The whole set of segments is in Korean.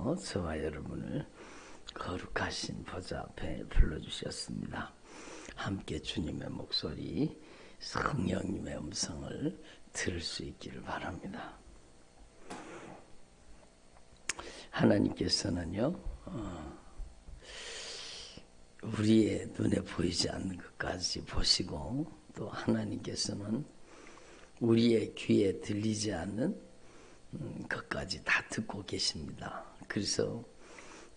주님께서 저와 여러분을 거룩하신 보좌 앞에 불러주셨습니다. 함께 주님의 목소리, 성령님의 음성을 들을 수 있기를 바랍니다. 하나님께서는요, 우리의 눈에 보이지 않는 것까지 보시고, 또 하나님께서는 우리의 귀에 들리지 않는 것까지 다 듣고 계십니다. 그래서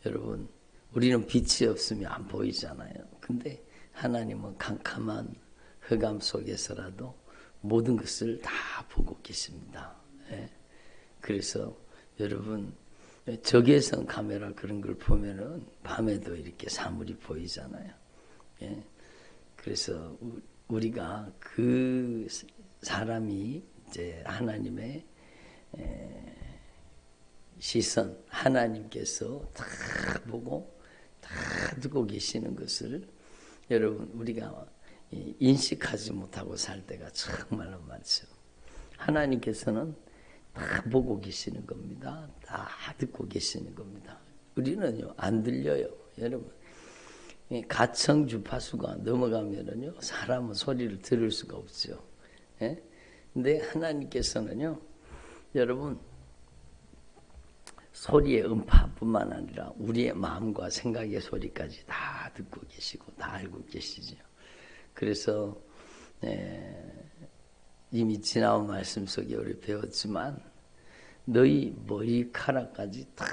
여러분, 우리는 빛이 없으면 안 보이잖아요. 근데 하나님은 캄캄한 흑암 속에서라도 모든 것을 다 보고 계십니다. 그래서 여러분, 적외선 카메라 그런 걸 보면은 밤에도 이렇게 사물이 보이잖아요. 그래서 우리가 그 사람이 이제 하나님의 시선, 하나님께서 다 보고 다 듣고 계시는 것을 여러분 우리가 인식하지 못하고 살 때가 정말로 많죠. 하나님께서는 다 보고 계시는 겁니다. 다 듣고 계시는 겁니다. 우리는요 안 들려요. 여러분, 가청 주파수가 넘어가면은요 사람은 소리를 들을 수가 없죠. 근데 하나님께서는요, 여러분, 소리의 음파뿐만 아니라 우리의 마음과 생각의 소리까지 다 듣고 계시고 다 알고 계시죠. 그래서 이미 지나온 말씀 속에 우리 배웠지만 너희 머리카락까지 다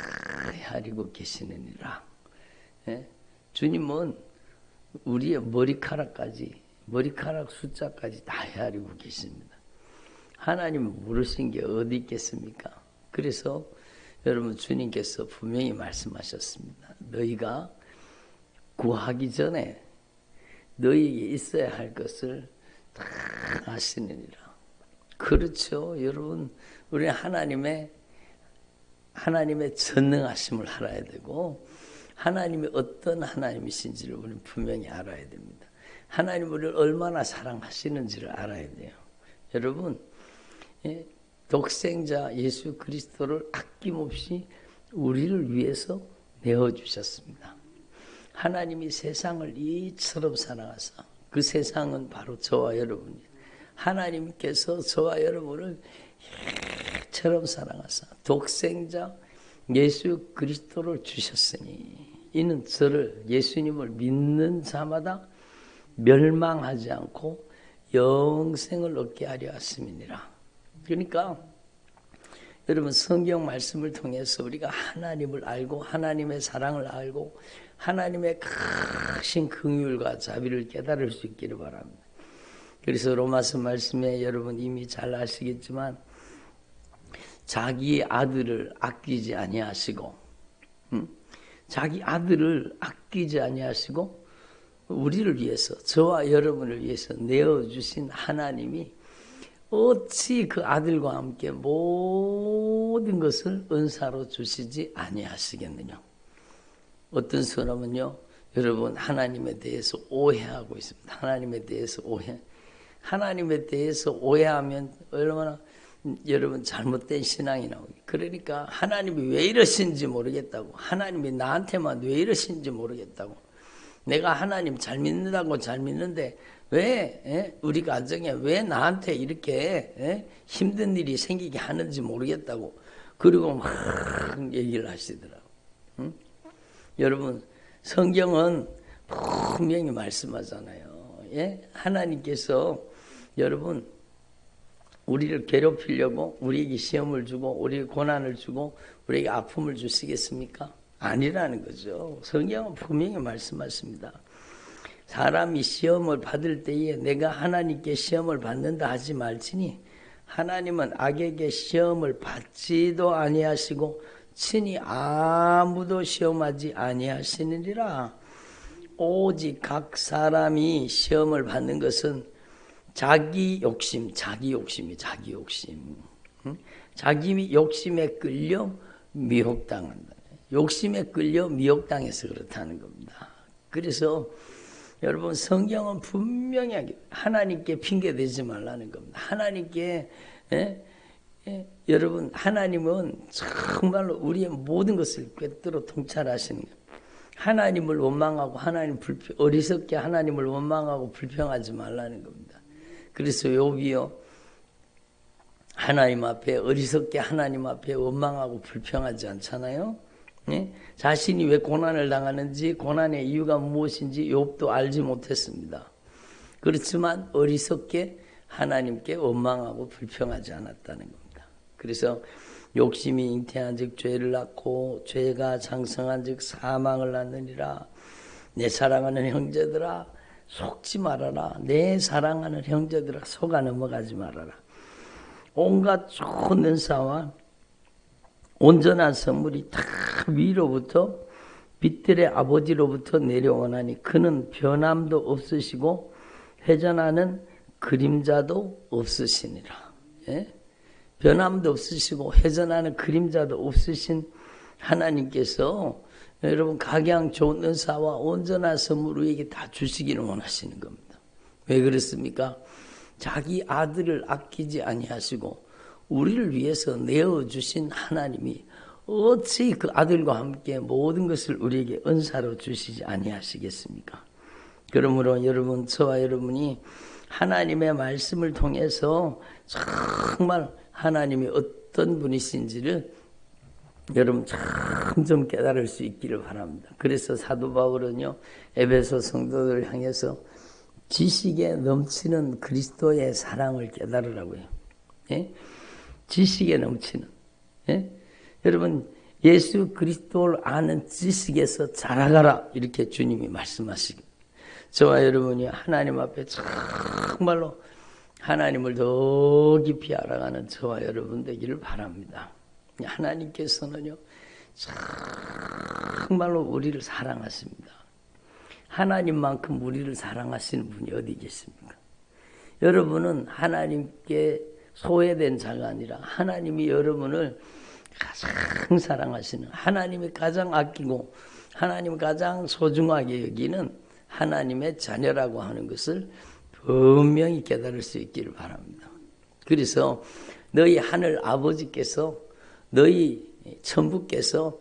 헤아리고 계시느니라. 주님은 우리의 머리카락 숫자까지 다 헤아리고 계십니다. 하나님은 모르신 게 어디 있겠습니까? 그래서 여러분 주님께서 분명히 말씀하셨습니다. 너희가 구하기 전에 너희에게 있어야 할 것을 다 아시느니라. 그렇죠. 여러분, 우리 하나님의 전능하심을 알아야 되고 하나님이 어떤 하나님이신지를 우리는 분명히 알아야 됩니다. 하나님 우리를 얼마나 사랑하시는지를 알아야 돼요. 여러분, 독생자 예수 그리스도를 아낌없이 우리를 위해서 내어주셨습니다. 하나님이 세상을 이처럼 사랑하사, 그 세상은 바로 저와 여러분이에요. 하나님께서 저와 여러분을 이처럼 사랑하사 독생자 예수 그리스도를 주셨으니 이는 저를, 예수님을 믿는 자마다 멸망하지 않고 영생을 얻게 하려 하심이니라. 그러니까 여러분, 성경 말씀을 통해서 우리가 하나님을 알고 하나님의 사랑을 알고 하나님의 크신 긍휼과 자비를 깨달을 수 있기를 바랍니다. 그래서 로마서 말씀에 여러분 이미 잘 아시겠지만 자기 아들을 아끼지 아니하시고 자기 아들을 아끼지 아니하시고 우리를 위해서, 저와 여러분을 위해서 내어주신 하나님이 어찌 그 아들과 함께 모든 것을 은사로 주시지 아니하시겠느냐. 어떤 사람은요, 여러분 하나님에 대해서 오해하고 있습니다. 하나님에 대해서 오해하면 얼마나 여러분 잘못된 신앙이 나오게. 그러니까 하나님이 왜 이러신지 모르겠다고, 하나님이 나한테만 왜 이러신지 모르겠다고, 내가 하나님 잘 믿는다고 잘 믿는데 왜 우리 가정에 왜 나한테 이렇게 힘든 일이 생기게 하는지 모르겠다고, 그리고 막 얘기를 하시더라고. 여러분, 성경은 분명히 말씀하잖아요. 하나님께서 여러분 우리를 괴롭히려고 우리에게 시험을 주고 우리에게 고난을 주고 우리에게 아픔을 주시겠습니까? 아니라는 거죠. 성경은 분명히 말씀하십니다. 사람이 시험을 받을 때에 내가 하나님께 시험을 받는다 하지 말지니 하나님은 악에게 시험을 받지도 아니하시고 친히 아무도 시험하지 아니하시느니라. 오직 각 사람이 시험을 받는 것은 자기 욕심이 자기 욕심에 끌려 미혹당한다. 욕심에 끌려 미혹당해서 그렇다는 겁니다. 그래서 여러분, 성경은 분명히 하나님께 핑계대지 말라는 겁니다. 하나님께 여러분 하나님은 정말로 우리의 모든 것을 꿰뚫어 통찰하시는 거예요. 하나님을 원망하고 어리석게 하나님을 원망하고 불평하지 말라는 겁니다. 그래서 욥이요 하나님 앞에 어리석게 하나님 앞에 원망하고 불평하지 않잖아요. 자신이 왜 고난을 당하는지 고난의 이유가 무엇인지 욥도 알지 못했습니다. 그렇지만 어리석게 하나님께 원망하고 불평하지 않았다는 겁니다. 그래서 욕심이 잉태한 즉 죄를 낳고 죄가 장성한 즉 사망을 낳느니라. 내 사랑하는 형제들아 속지 말아라. 내 사랑하는 형제들아 속아 넘어가지 말아라. 온갖 좋은 은사와 온전한 선물이 다 위로부터 빛들의 아버지로부터 내려오나니 그는 변함도 없으시고 회전하는 그림자도 없으시니라. 변함도 없으시고 회전하는 그림자도 없으신 하나님께서 여러분 각양 좋은 은사와 온전한 선물 우리에게 다 주시기를 원하시는 겁니다. 왜 그렇습니까? 자기 아들을 아끼지 아니하시고 우리를 위해서 내어주신 하나님이 어찌 그 아들과 함께 모든 것을 우리에게 은사로 주시지 아니하시겠습니까? 그러므로 여러분, 저와 여러분이 하나님의 말씀을 통해서 정말 하나님이 어떤 분이신지를 여러분 점점 깨달을 수 있기를 바랍니다. 그래서 사도 바울은요 에베소 성도들을 향해서 지식에 넘치는 그리스도의 사랑을 깨달으라고요. 지식에 넘치는. 여러분 예수 그리스도를 아는 지식에서 자라가라 이렇게 주님이 말씀하시고 저와 여러분이 하나님 앞에 정말로 하나님을 더 깊이 알아가는 저와 여러분 되기를 바랍니다. 하나님께서는요 정말로 우리를 사랑하십니다. 하나님만큼 우리를 사랑하시는 분이 어디 계십니까? 여러분은 하나님께 소외된 자가 아니라 하나님이 여러분을 가장 사랑하시는, 하나님이 가장 아끼고 하나님이 가장 소중하게 여기는 하나님의 자녀라고 하는 것을 분명히 깨달을 수 있기를 바랍니다. 그래서 너희 하늘 아버지께서 너희 천부께서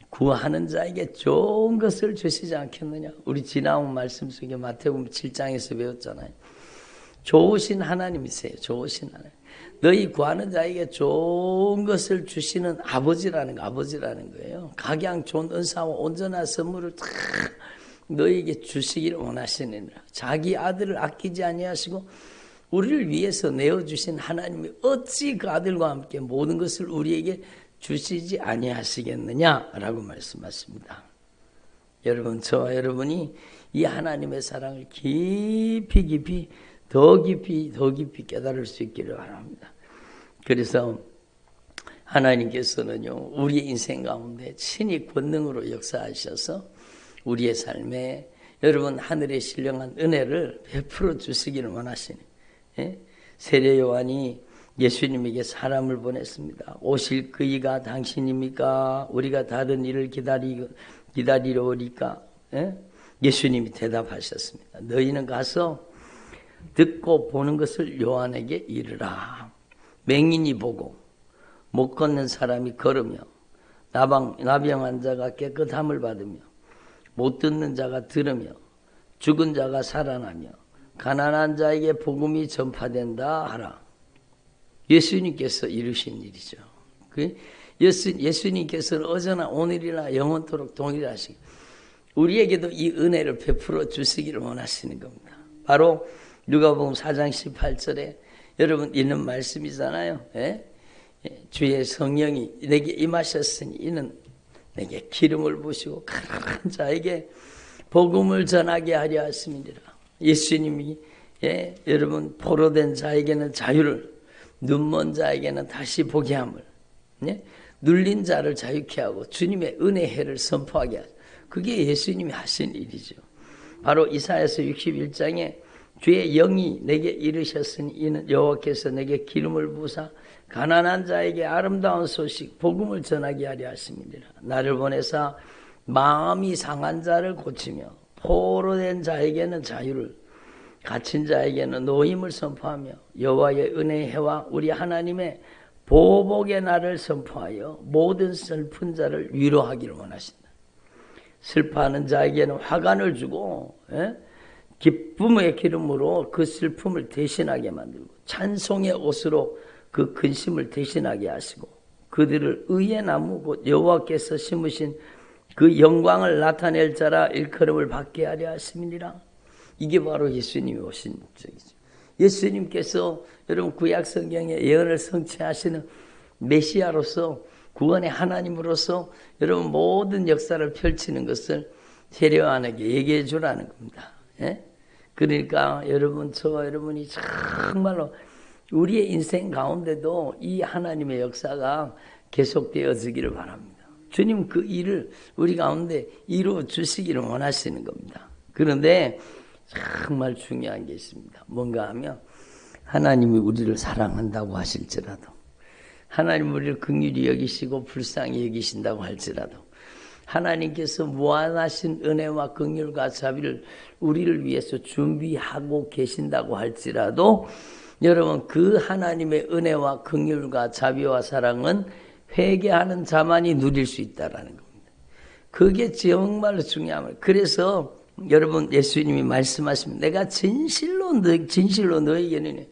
구하는 자에게 좋은 것을 주시지 않겠느냐. 우리 지나온 말씀 속에 마태복음 7장에서 배웠잖아요. 좋으신 하나님이세요. 좋으신 하나님. 너희 구하는 자에게 좋은 것을 주시는 아버지라는 거예요. 각양 좋은 은사와 온전한 선물을 다 너희에게 주시기를 원하시느니라. 자기 아들을 아끼지 아니하시고 우리를 위해서 내어주신 하나님이 어찌 그 아들과 함께 모든 것을 우리에게 주시지 아니하시겠느냐라고 말씀하십니다. 여러분, 저와 여러분이 이 하나님의 사랑을 깊이 더 깊이 깨달을 수 있기를 바랍니다. 그래서 하나님께서는요 우리의 인생 가운데 친히 권능으로 역사하셔서 우리의 삶에 여러분 하늘의 신령한 은혜를 베풀어 주시기를 원하시네. 세례 요한이 예수님에게 사람을 보냈습니다. 오실 그이가 당신입니까? 우리가 다른 일을 기다리러 오니까 예수님이 대답하셨습니다. 너희는 가서 듣고 보는 것을 요한에게 이르라. 맹인이 보고 못 걷는 사람이 걸으며 나병한 자가 깨끗함을 받으며 못 듣는 자가 들으며 죽은 자가 살아나며 가난한 자에게 복음이 전파된다 하라. 예수님께서 이루신 일이죠. 예수님께서는 어제나 오늘이나 영원토록 동일하시고 우리에게도 이 은혜를 베풀어 주시기를 원하시는 겁니다. 바로 누가복음 4장 18절에 여러분 있는 말씀이잖아요. 주의 성령이 내게 임하셨으니 이는 내게 기름을 부으시고 가난한 자에게 복음을 전하게 하려 하심이니라. 예수님이 여러분 포로된 자에게는 자유를, 눈먼 자에게는 다시 보게 함을, 눌린 자를 자유케 하고 주님의 은혜해를 선포하게 하죠. 그게 예수님이 하신 일이죠. 바로 이사야서 61장에 주의 영이 내게 이르셨으니 이는 여호와께서 내게 기름을 부으사 가난한 자에게 아름다운 소식 복음을 전하게 하려 하심이니라. 나를 보내사 마음이 상한 자를 고치며 포로된 자에게는 자유를, 갇힌 자에게는 노임을 선포하며 여호와의 은혜의 해와 우리 하나님의 보복의 날을 선포하여 모든 슬픈 자를 위로하기를 원하신다. 슬퍼하는 자에게는 화관을 주고 기쁨의 기름으로 그 슬픔을 대신하게 만들고 찬송의 옷으로 그 근심을 대신하게 하시고 그들을 의의 나무 곧 여호와께서 심으신 그 영광을 나타낼 자라 일컬음을 받게 하려 하심이니라. 이게 바로 예수님이 오신 목적이죠. 예수님께서 여러분 구약 성경의 예언을 성취하시는 메시아로서 구원의 하나님으로서 여러분 모든 역사를 펼치는 것을 세례요한에게 얘기해 주라는 겁니다. 그러니까 여러분, 저와 여러분이 정말로 우리의 인생 가운데도 이 하나님의 역사가 계속되어지기를 바랍니다. 주님 그 일을 우리 가운데 이루어 주시기를 원하시는 겁니다. 그런데 정말 중요한 게 있습니다. 뭔가 하면 하나님이 우리를 사랑한다고 하실지라도, 하나님 우리를 긍휼히 여기시고 불쌍히 여기신다고 할지라도, 하나님께서 무한하신 은혜와 긍휼과 자비를 우리를 위해서 준비하고 계신다고 할지라도 여러분 그 하나님의 은혜와 긍휼과 자비와 사랑은 회개하는 자만이 누릴 수 있다라는 겁니다. 그게 정말로 중요합니다. 그래서 여러분 예수님이 말씀하십니다. 내가 진실로 너에게는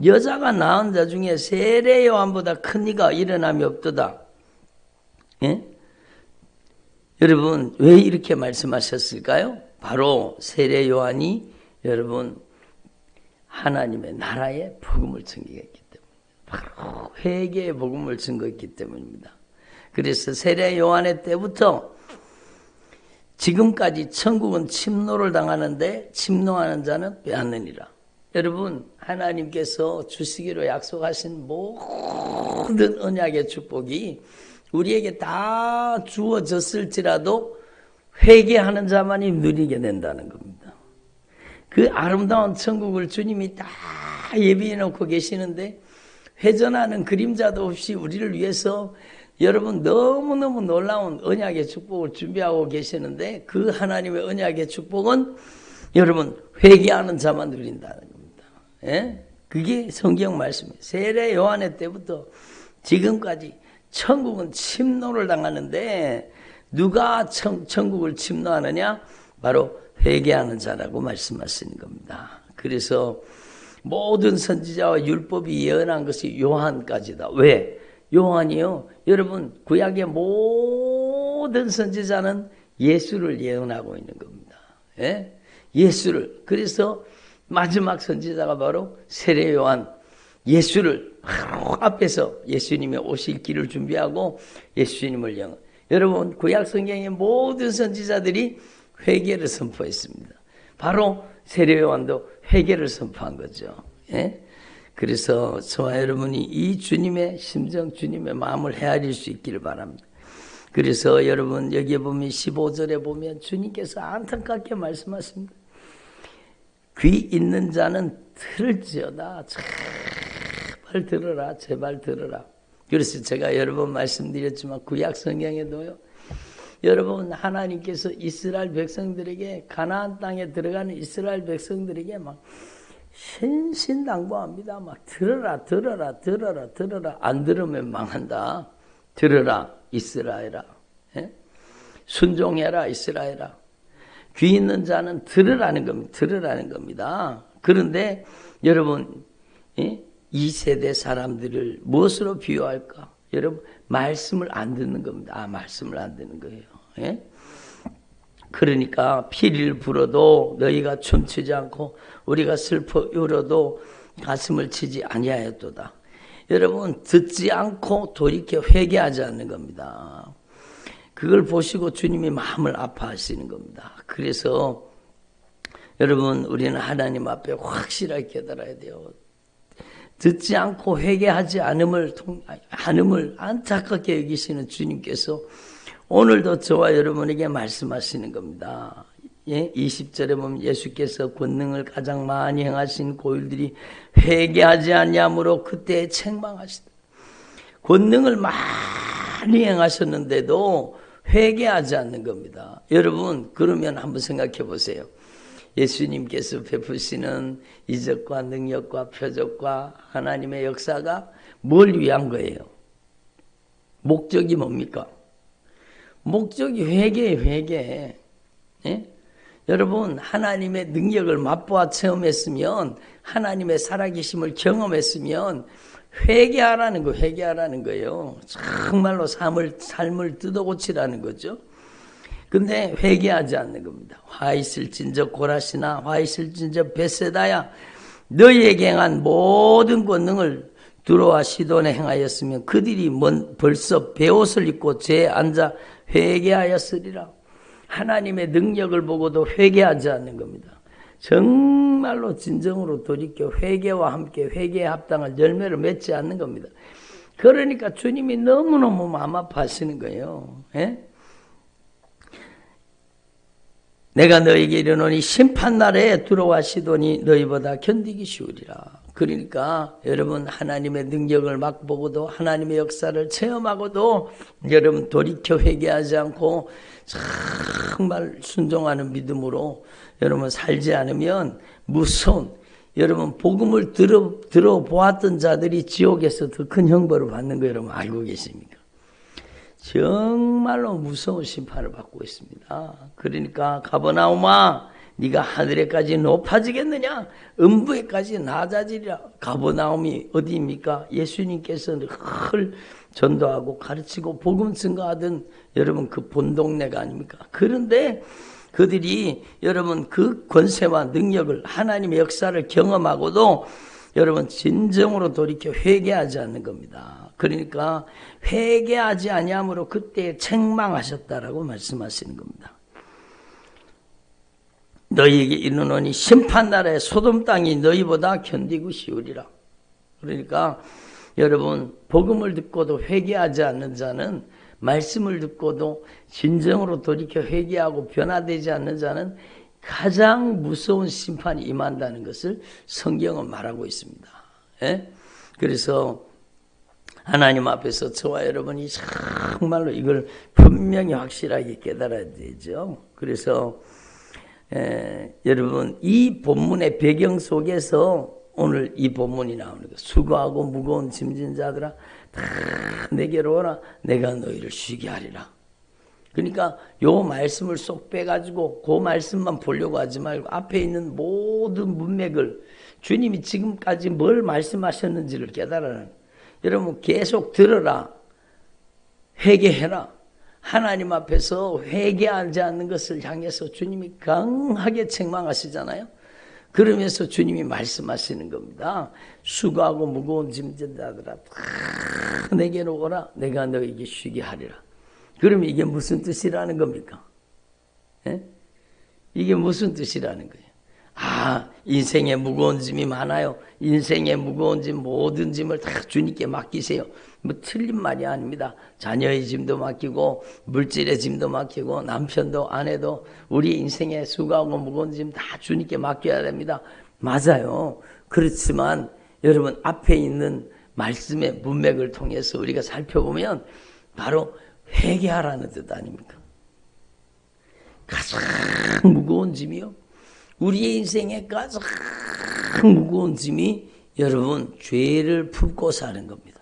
여자가 낳은 자 중에 세례 요한보다 큰 이가 일어남이 없도다. 여러분 왜 이렇게 말씀하셨을까요? 바로 세례 요한이 여러분 하나님의 나라의 복음을 증거했기 때문에, 바로 회개의 복음을 증거했기 때문입니다. 그래서 세례 요한의 때부터 지금까지 천국은 침노를 당하는데 침노하는 자는 빼앗느니라. 여러분 하나님께서 주시기로 약속하신 모든 언약의 축복이 우리에게 다 주어졌을지라도 회개하는 자만이 누리게 된다는 겁니다. 그 아름다운 천국을 주님이 다 예비해 놓고 계시는데 회전하는 그림자도 없이 우리를 위해서 여러분 너무너무 놀라운 언약의 축복을 준비하고 계시는데 그 하나님의 언약의 축복은 여러분 회개하는 자만 누린다는 겁니다. 그게 성경 말씀이에요. 세례 요한의 때부터 지금까지 천국은 침노를 당하는데 누가 천국을 침노하느냐? 바로 회개하는 자라고 말씀하시는 겁니다. 그래서 모든 선지자와 율법이 예언한 것이 요한까지다. 왜? 요한이요. 여러분 구약의 모든 선지자는 예수를 예언하고 있는 겁니다. 예수를. 그래서 마지막 선지자가 바로 세례 요한. 예수를 앞에서 예수님이 오실 길을 준비하고 예수님을 예언. 여러분 구약 성경의 모든 선지자들이 회개를 선포했습니다. 바로 세례 요한도 회개를 선포한 거죠. 그래서 저와 여러분이 이 주님의 심정, 주님의 마음을 헤아릴 수 있기를 바랍니다. 그래서 여러분 여기에 보면 15절에 보면 주님께서 안타깝게 말씀하십니다. 귀 있는 자는 들을지어다. 제발 들어라. 제발 들어라. 그래서 제가 여러 번 말씀드렸지만 구약 성경에도요. 여러분 하나님께서 이스라엘 백성들에게 가나안 땅에 들어가는 이스라엘 백성들에게 막 신신당부합니다. 막 들어라 들어라 들어라 들어라. 안 들으면 망한다. 들어라 이스라엘아. 순종해라 이스라엘아. 귀 있는 자는 들으라는 겁니다. 들으라는 겁니다. 그런데 여러분 이 세대 사람들을 무엇으로 비유할까? 여러분 말씀을 안 듣는 겁니다. 말씀을 안 듣는 거예요. 그러니까 피리를 불어도 너희가 춤추지 않고 우리가 슬퍼 울어도 가슴을 치지 아니하였도다. 여러분 듣지 않고 돌이켜 회개하지 않는 겁니다. 그걸 보시고 주님이 마음을 아파하시는 겁니다. 그래서 여러분 우리는 하나님 앞에 확실하게 깨달아야 돼요. 듣지 않고 회개하지 않음을 안타깝게 여기시는 주님께서 오늘도 저와 여러분에게 말씀하시는 겁니다. 20절에 보면 예수께서 권능을 가장 많이 행하신 고일들이 회개하지 않냐므로 그때 책망하시다. 권능을 많이 행하셨는데도 회개하지 않는 겁니다. 여러분 그러면 한번 생각해 보세요. 예수님께서 베푸시는 이적과 능력과 표적과 하나님의 역사가 뭘 위한 거예요? 목적이 뭡니까? 목적이 회개예요, 회개. 예? 여러분, 하나님의 능력을 맛보아 체험했으면, 하나님의 살아계심을 경험했으면 회개하라는 거, 회개하라는 거예요. 정말로 삶을 뜯어고치라는 거죠. 근데 회개하지 않는 겁니다. 화 있을진저 고라시나 화 있을진저 베세다야, 너희에게 행한 모든 권능을 두로와 시돈에 행하였으면 그들이 벌써 베옷을 입고 죄에 앉아 회개하였으리라. 하나님의 능력을 보고도 회개하지 않는 겁니다. 정말로 진정으로 돌이켜 회개와 함께 회개에 합당한 열매를 맺지 않는 겁니다. 그러니까 주님이 너무너무 마음 아파하시는 거예요. 예? 내가 너에게 이르노니 심판날에 두로와 시돈이 너희보다 견디기 쉬우리라. 그러니까 여러분, 하나님의 능력을 맛보고도 하나님의 역사를 체험하고도 여러분 돌이켜 회개하지 않고 정말 순종하는 믿음으로 여러분 살지 않으면 무서운, 여러분 복음을 들어보았던 자들이 지옥에서 더 큰 형벌을 받는 거 여러분 알고 계십니까? 정말로 무서운 심판을 받고 있습니다. 그러니까 가버나움아, 네가 하늘에까지 높아지겠느냐? 음부에까지 낮아지리라. 가버나움이 어디입니까? 예수님께서 늘 전도하고 가르치고 복음 증거하던 여러분 그 본동네가 아닙니까? 그런데 그들이 여러분 그 권세와 능력을, 하나님의 역사를 경험하고도 여러분 진정으로 돌이켜 회개하지 않는 겁니다. 그러니까 회개하지 아니함으로 그때 책망하셨다라고 말씀하시는 겁니다. 너희에게 이르노니 심판날에 소돔 땅이 너희보다 견디고 쉬우리라. 그러니까 여러분 복음을 듣고도 회개하지 않는 자는, 말씀을 듣고도 진정으로 돌이켜 회개하고 변화되지 않는 자는 가장 무서운 심판이 임한다는 것을 성경은 말하고 있습니다. 예? 그래서 하나님 앞에서 저와 여러분이 정말로 이걸 분명히 확실하게 깨달아야 되죠. 그래서 여러분 이 본문의 배경 속에서 오늘 이 본문이 나오는 거예요. 수고하고 무거운 짐진 자들아 다 내게로 오라, 내가 너희를 쉬게 하리라. 그러니까 요 말씀을 쏙 빼가지고 그 말씀만 보려고 하지 말고 앞에 있는 모든 문맥을, 주님이 지금까지 뭘 말씀하셨는지를 깨달아라. 여러분 계속 들어라, 회개해라. 하나님 앞에서 회개하지 않는 것을 향해서 주님이 강하게 책망하시잖아요. 그러면서 주님이 말씀하시는 겁니다. 수고하고 무거운 짐진 자들아 다 내게로 오라, 내가 너에게 쉬게 하리라. 그러면 이게 무슨 뜻이라는 겁니까? 예? 이게 무슨 뜻이라는 거예요? 아, 인생에 무거운 짐이 많아요. 인생에 무거운 짐, 모든 짐을 다 주님께 맡기세요. 뭐 틀린 말이 아닙니다. 자녀의 짐도 맡기고 물질의 짐도 맡기고 남편도 아내도 우리 인생에 수고하고 무거운 짐 다 주님께 맡겨야 됩니다. 맞아요. 그렇지만 여러분 앞에 있는 말씀의 문맥을 통해서 우리가 살펴보면 바로 회개하라는 뜻 아닙니까? 가장 무거운 짐이요. 우리의 인생에 가장 무거운 짐이 여러분 죄를 품고 사는 겁니다.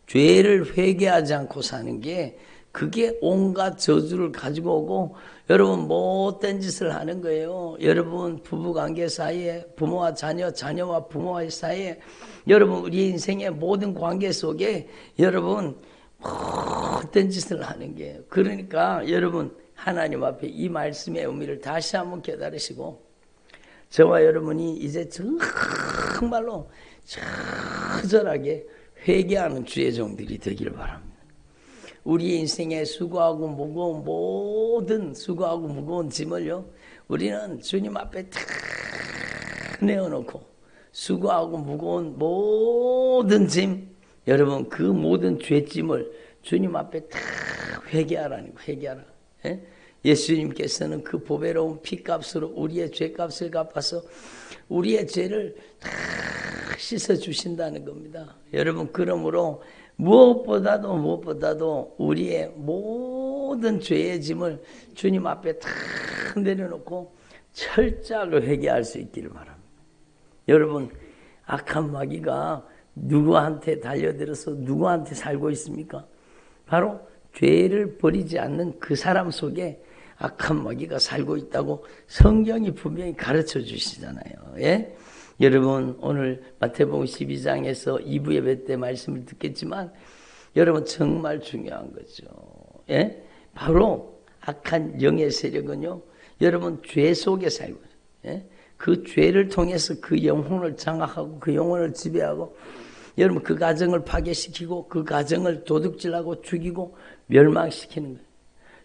죄를 회개하지 않고 사는 게, 그게 온갖 저주를 가지고 오고 여러분 못된 짓을 하는 거예요. 여러분 부부관계 사이에, 부모와 자녀, 자녀와 부모와의 사이에, 여러분 우리 인생의 모든 관계 속에 여러분 못된 짓을 하는 게, 그러니까 여러분 하나님 앞에 이 말씀의 의미를 다시 한번 깨달으시고, 저와 여러분이 이제 정말로 처절하게 회개하는 주의 종들이 되기를 바랍니다. 우리 인생에 수고하고 무거운 모든 수고하고 무거운 짐을요, 우리는 주님 앞에 다 내어놓고 수고하고 무거운 모든 짐, 여러분 그 모든 죄짐을 주님 앞에 다 회개하라는 거, 회개하라. 예? 예수님께서는 그 보배로운 피값으로 우리의 죄값을 갚아서 우리의 죄를 다 씻어주신다는 겁니다. 여러분 그러므로 무엇보다도 우리의 모든 죄의 짐을 주님 앞에 다 내려놓고 철저하게 회개할 수 있기를 바랍니다. 여러분 악한 마귀가 누구한테 달려들어서 누구한테 살고 있습니까? 바로 죄를 버리지 않는 그 사람 속에 악한 마귀가 살고 있다고 성경이 분명히 가르쳐 주시잖아요. 예? 여러분 오늘 마태복음 12장에서 2부 예배 때 말씀을 듣겠지만 여러분 정말 중요한 거죠. 예? 바로 악한 영의 세력은요, 여러분 죄 속에 살고 있어요. 예? 그 죄를 통해서 그 영혼을 장악하고 그 영혼을 지배하고 여러분 그 가정을 파괴시키고 그 가정을 도둑질하고 죽이고 멸망시키는 거예요.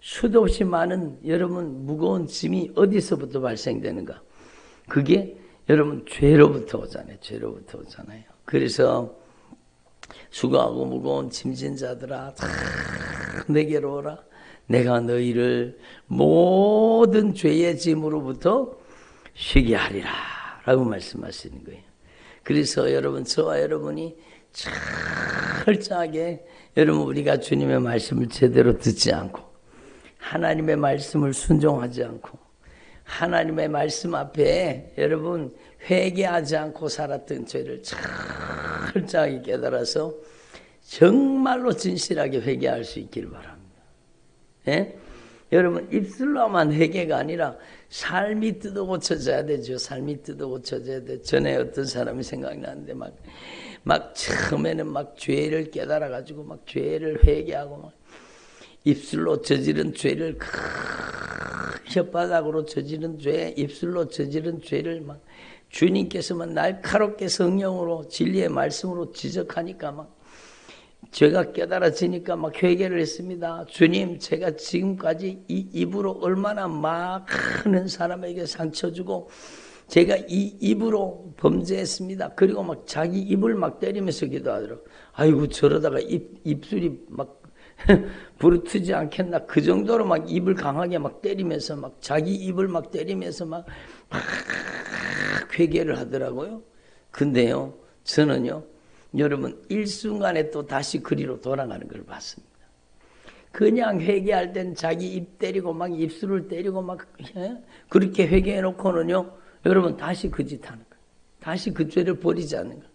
수도 없이 많은 여러분 무거운 짐이 어디서부터 발생되는가? 그게 여러분 죄로부터 오잖아요. 죄로부터 오잖아요. 그래서 수고하고 무거운 짐진 자들아 다 내게로 오라. 내가 너희를 모든 죄의 짐으로부터 쉬게 하리라 라고 말씀하시는 거예요. 그래서 여러분 저와 여러분이 철저하게 여러분 우리가 주님의 말씀을 제대로 듣지 않고 하나님의 말씀을 순종하지 않고 하나님의 말씀 앞에 여러분 회개하지 않고 살았던 죄를 철저하게 깨달아서 정말로 진실하게 회개할 수 있기를 바랍니다. 예? 여러분 입술로만 회개가 아니라 삶이 뜯어 고쳐져야 되죠. 삶이 뜯어 고쳐져야 돼. 전에 어떤 사람이 생각나는데 막 처음에는 막 죄를 깨달아 가지고 막 죄를 회개하고 막 입술로 저지른 죄를 혓바닥으로 저지른 죄, 입술로 저지른 죄를 막 주님께서만 날카롭게 성령으로 진리의 말씀으로 지적하니까 막 죄가 깨달아지니까 막 회개를 했습니다. 주님, 제가 지금까지 이 입으로 얼마나 많은 사람에게 상처 주고 제가 이 입으로 범죄했습니다. 그리고 막 자기 입을 막 때리면서 기도하더라고요. 아이고 저러다가 입술이 막 부르트지 않겠나. 그 정도로 막 입을 강하게 막 때리면서 막 자기 입을 막 때리면서 막 회개를 하더라고요. 근데요, 저는요, 여러분 일순간에 또 다시 그리로 돌아가는 걸 봤습니다. 그냥 회개할 땐 자기 입 때리고 막 입술을 때리고 막 그렇게 회개해 놓고는요, 여러분 다시 그 짓 하는 거예요. 다시 그 죄를 버리지 않는 거예요.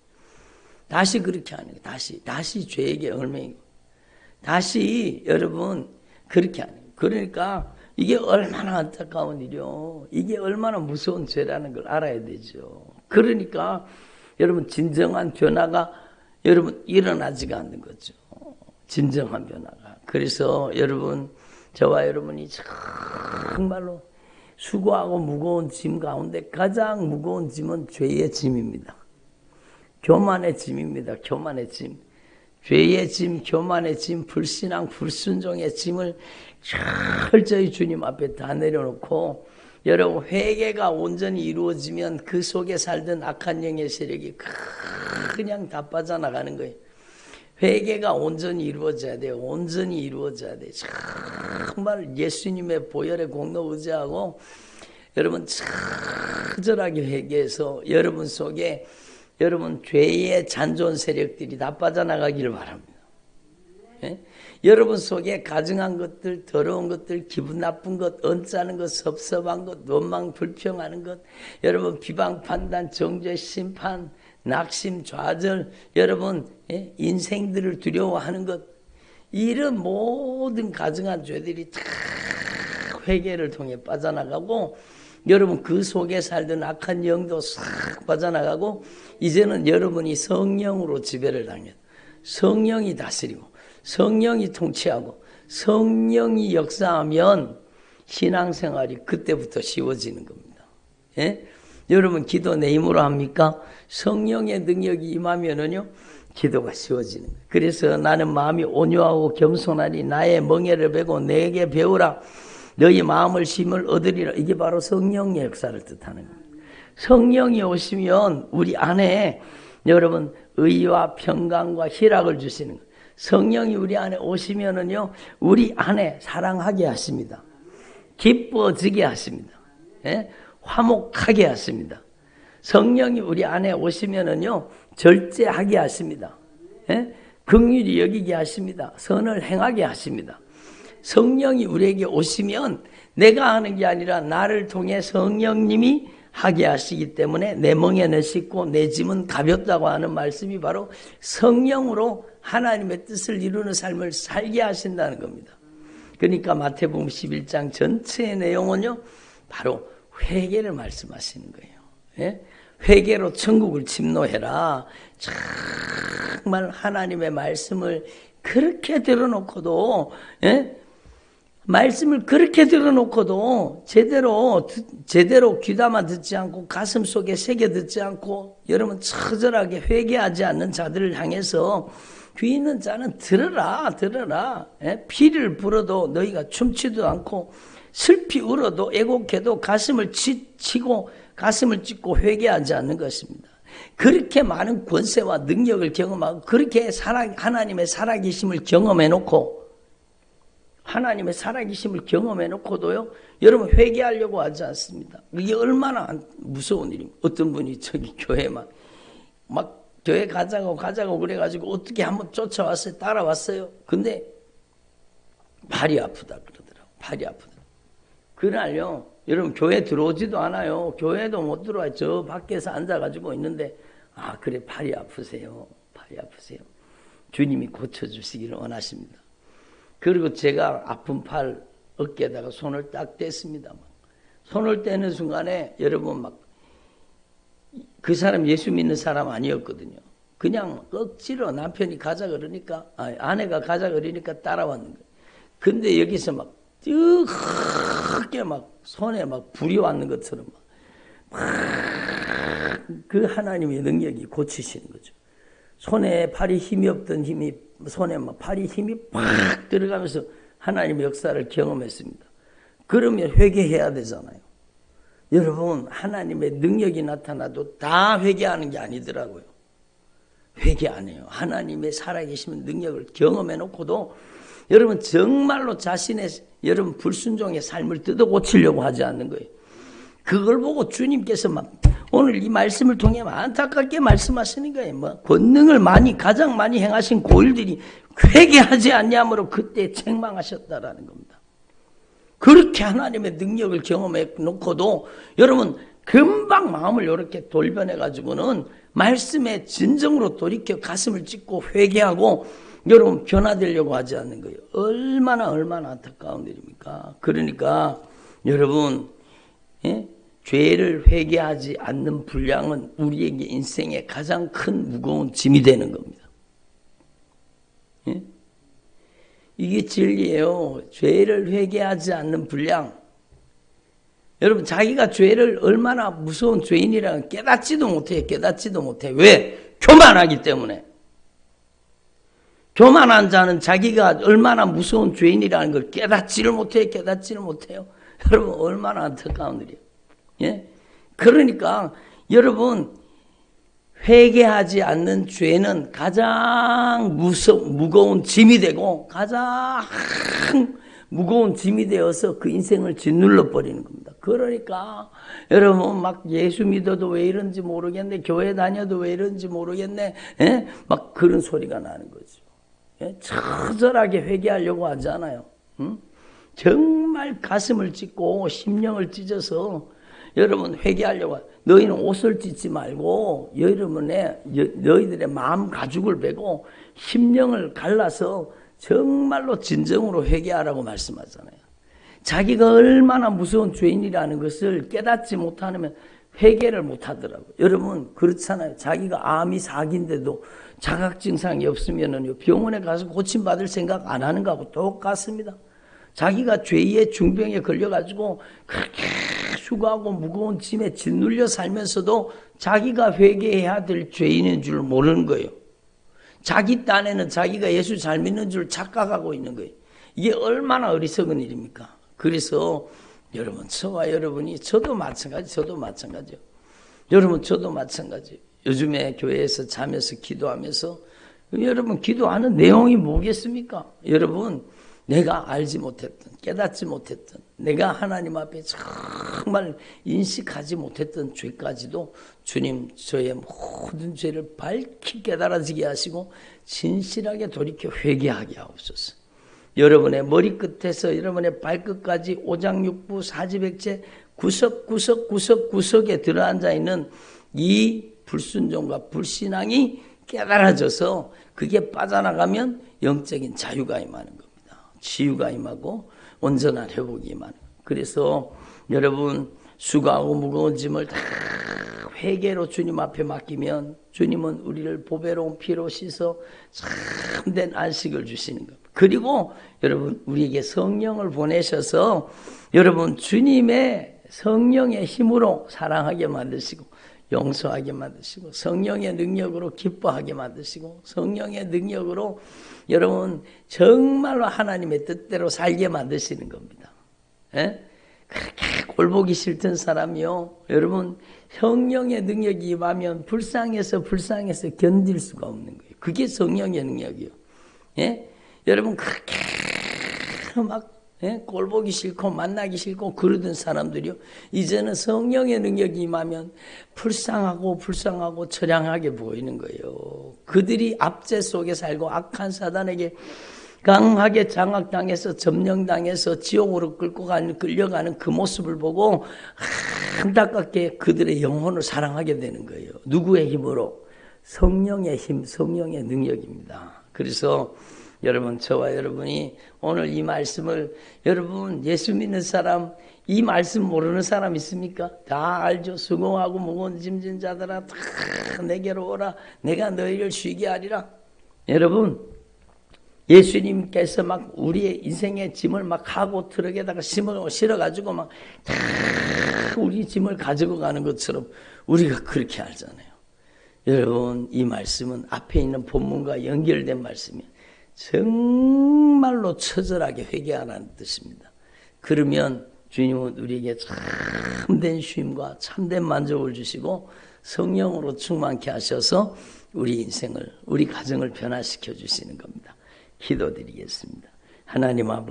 다시 그렇게 하는 거예요. 다시 죄에게 얽매이고 다시 여러분 그렇게 하는 거예요. 그러니까 이게 얼마나 안타까운 일이요. 이게 얼마나 무서운 죄라는 걸 알아야 되죠. 그러니까 여러분 진정한 변화가 여러분 일어나지가 않는 거죠. 진정한 변화가. 그래서 여러분 저와 여러분이 정말로 수고하고 무거운 짐 가운데 가장 무거운 짐은 죄의 짐입니다. 교만의 짐입니다. 교만의 짐. 죄의 짐, 교만의 짐, 불신앙, 불순종의 짐을 철저히 주님 앞에 다 내려놓고 여러분 회개가 온전히 이루어지면 그 속에 살던 악한 영의 세력이 그냥 다 빠져나가는 거예요. 회개가 온전히 이루어져야 돼요. 온전히 이루어져야 돼요. 정말 예수님의 보혈의 공로 의지하고 여러분 철저하게 회개해서 여러분 속에 여러분 죄의 잔존 세력들이 다 빠져나가기를 바랍니다. 예? 여러분 속에 가증한 것들, 더러운 것들, 기분 나쁜 것, 언짢은 것, 섭섭한 것, 원망, 불평하는 것, 여러분 비방, 판단, 정죄, 심판, 낙심, 좌절, 여러분 인생들을 두려워하는 것, 이런 모든 가증한 죄들이 다 회개를 통해 빠져나가고 여러분 그 속에 살던 악한 영도 싹 빠져나가고 이제는 여러분이 성령으로 지배를 당해요. 성령이 다스리고 성령이 통치하고 성령이 역사하면 신앙생활이 그때부터 쉬워지는 겁니다. 예? 여러분 기도 내 힘으로 합니까? 성령의 능력이 임하면은요 기도가 쉬워지는 거예요. 그래서 나는 마음이 온유하고 겸손하니 나의 멍에를 베고 내게 배우라. 너희 마음을 힘을 얻으리라. 이게 바로 성령의 역사를 뜻하는 거예요. 성령이 오시면 우리 안에 여러분 의와 평강과 희락을 주시는 거예요. 성령이 우리 안에 오시면은요 우리 안에 사랑하게 하십니다. 기뻐지게 하십니다. 예? 화목하게 하십니다. 성령이 우리 안에 오시면은요 절제하게 하십니다. 예? 긍휼히 여기게 하십니다. 선을 행하게 하십니다. 성령이 우리에게 오시면 내가 하는 게 아니라 나를 통해 성령님이 하게 하시기 때문에 내 멍에는 씻고 내 짐은 가볍다고 하는 말씀이 바로 성령으로 하나님의 뜻을 이루는 삶을 살게 하신다는 겁니다. 그러니까 마태복음 11장 전체의 내용은요, 바로 회개를 말씀하시는 거예요. 예? 회개로 천국을 침노해라. 정말 하나님의 말씀을 그렇게 들어놓고도, 예? 말씀을 그렇게 들어놓고도 제대로 귀담아 듣지 않고 가슴 속에 새겨 듣지 않고 여러분 처절하게 회개하지 않는 자들을 향해서 귀 있는 자는 들어라. 예? 피를 불어도 너희가 춤추지도 않고 슬피 울어도 애곡해도 가슴을 치고 가슴을 찢고 회개하지 않는 것입니다. 그렇게 많은 권세와 능력을 경험하고 그렇게 하나님의 살아계심을 경험해놓고 하나님의 살아계심을 경험해놓고도요, 여러분 회개하려고 하지 않습니다. 이게 얼마나 무서운 일입니까? 어떤 분이 저기 교회 막 교회 가자고 그래가지고 어떻게 한번 쫓아왔어요. 따라왔어요. 근데 발이 아프다 그러더라고. 발이 아프다. 그날요, 여러분 교회 들어오지도 않아요. 교회도 못 들어와요. 저 밖에서 앉아가지고 있는데, 아 그래 발이 아프세요. 발이 아프세요. 주님이 고쳐주시기를 원하십니다. 그리고 제가 아픈 팔 어깨에다가 손을 딱 댔습니다. 손을 떼는 순간에 여러분 그 사람 예수 믿는 사람 아니었거든요. 그냥 억지로 남편이 가자 그러니까, 아내가 가자 그러니까 따라왔는 거예요. 근데 여기서 뜨겁게 손에 불이 왔는 것처럼 그 하나님의 능력이 고치시는 거죠. 손에 팔이 힘이 없던 손에 팔이 힘이 팍 들어가면서 하나님의 역사를 경험했습니다. 그러면 회개해야 되잖아요. 여러분 하나님의 능력이 나타나도 다 회개하는 게 아니더라고요. 회개 안 해요. 하나님의 살아계신 능력을 경험해 놓고도 여러분 정말로 자신의 여러분 불순종의 삶을 뜯어 고치려고 하지 않는 거예요. 그걸 보고 주님께서 오늘 이 말씀을 통해 안타깝게 말씀하시는 거예요. 권능을 가장 많이 행하신 고일들이 회개하지 않냐므로 그때 책망하셨다라는 겁니다. 그렇게 하나님의 능력을 경험해 놓고도 여러분 금방 마음을 이렇게 돌변해 가지고는 말씀에 진정으로 돌이켜 가슴을 찢고 회개하고 여러분 변화되려고 하지 않는 거예요. 얼마나 안타까운 일입니까? 그러니까 여러분 죄를 회개하지 않는 분량은 우리에게 인생의 가장 큰 무거운 짐이 되는 겁니다. 이게 진리예요. 죄를 회개하지 않는 분량. 여러분 자기가 죄를 얼마나 무서운 죄인이라는 깨닫지도 못해. 왜? 교만하기 때문에. 교만한 자는 자기가 얼마나 무서운 죄인이라는 걸 깨닫지를 못해요. 여러분 얼마나 안타까운 일이에요. 예? 그러니까 여러분 회개하지 않는 죄는 가장 무거운 짐이 되고 가장 무거운 짐이 되어서 그 인생을 짓눌러 버리는 겁니다. 그러니까 여러분 예수 믿어도 왜 이런지 모르겠네, 교회 다녀도 왜 이런지 모르겠네, 예? 그런 소리가 나는 거죠. 예? 처절하게 회개하려고 하지 않아요. 정말 가슴을 찢고 심령을 찢어서 여러분 회개하려고 너희는 옷을 찢지 말고 너희들의 마음 가죽을 베고 심령을 갈라서 정말로 진정으로 회개하라고 말씀하잖아요. 자기가 얼마나 무서운 죄인이라는 것을 깨닫지 못하면 회개를 못하더라고요. 여러분 그렇잖아요. 자기가 암이 4기인데도 자각 증상이 없으면 병원에 가서 고침받을 생각 안 하는 거하고 똑같습니다. 자기가 죄의 중병에 걸려가지고 그렇게 수고하고 무거운 짐에 짓눌려 살면서도 자기가 회개해야 될 죄인인 줄 모르는 거예요. 자기 딴에는 자기가 예수 잘 믿는 줄 착각하고 있는 거예요. 이게 얼마나 어리석은 일입니까? 그래서 여러분 저와 여러분이 저도 마찬가지요. 여러분 저도 마찬가지예요. 요즘에 교회에서 자면서 기도하면서 여러분 기도하는 내용이 뭐겠습니까? 여러분 내가 알지 못했던, 깨닫지 못했던, 내가 하나님 앞에 정말 인식하지 못했던 죄까지도 주님 저의 모든 죄를 밝히 깨달아지게 하시고 진실하게 돌이켜 회개하게 하옵소서. 여러분의 머리끝에서 여러분의 발끝까지 오장육부 사지백체 구석구석에 들어앉아 있는 이 불순종과 불신앙이 깨달아져서 그게 빠져나가면 영적인 자유가 임하는 겁니다. 치유가 임하고 온전한 회복이 임하는 겁니다. 그래서 여러분 수고하고 무거운 짐을 다 회개로 주님 앞에 맡기면 주님은 우리를 보배로운 피로 씻어 참된 안식을 주시는 겁니다. 그리고 여러분 우리에게 성령을 보내셔서 여러분 주님의 성령의 힘으로 사랑하게 만드시고 용서하게 만드시고 성령의 능력으로 기뻐하게 만드시고 성령의 능력으로 여러분 정말로 하나님의 뜻대로 살게 만드시는 겁니다. 예? 그렇게 꼴보기 싫던 사람이요. 여러분 성령의 능력이 임하면 불쌍해서 견딜 수가 없는 거예요. 그게 성령의 능력이요. 예? 여러분 그렇게 막 꼴보기 싫고 만나기 싫고 그러던 사람들이요. 이제는 성령의 능력이 임하면 불쌍하고 처량하게 보이는 거예요. 그들이 압제 속에 살고 악한 사단에게 강하게 장악당해서 점령당해서 지옥으로 끌려가는 그 모습을 보고 안타깝게 그들의 영혼을 사랑하게 되는 거예요. 누구의 힘으로? 성령의 힘, 성령의 능력입니다. 그래서 여러분 저와 여러분이 오늘 이 말씀을 여러분 예수 믿는 사람 이 말씀 모르는 사람 있습니까? 다 알죠. 수고하고 무거운 짐진 자들아 다 내게로 오라. 내가 너희를 쉬게 하리라. 여러분 예수님께서 막 우리의 인생의 짐을 막 하고 트럭에다가 실어가지고 막 우리 짐을 가지고 가는 것처럼 우리가 그렇게 알잖아요. 여러분 이 말씀은 앞에 있는 본문과 연결된 말씀이에요. 정말로 처절하게 회개하라는 뜻입니다. 그러면 주님은 우리에게 참된 쉼과 참된 만족을 주시고 성령으로 충만케 하셔서 우리 인생을 우리 가정을 변화시켜 주시는 겁니다. 기도드리겠습니다. 하나님 아버지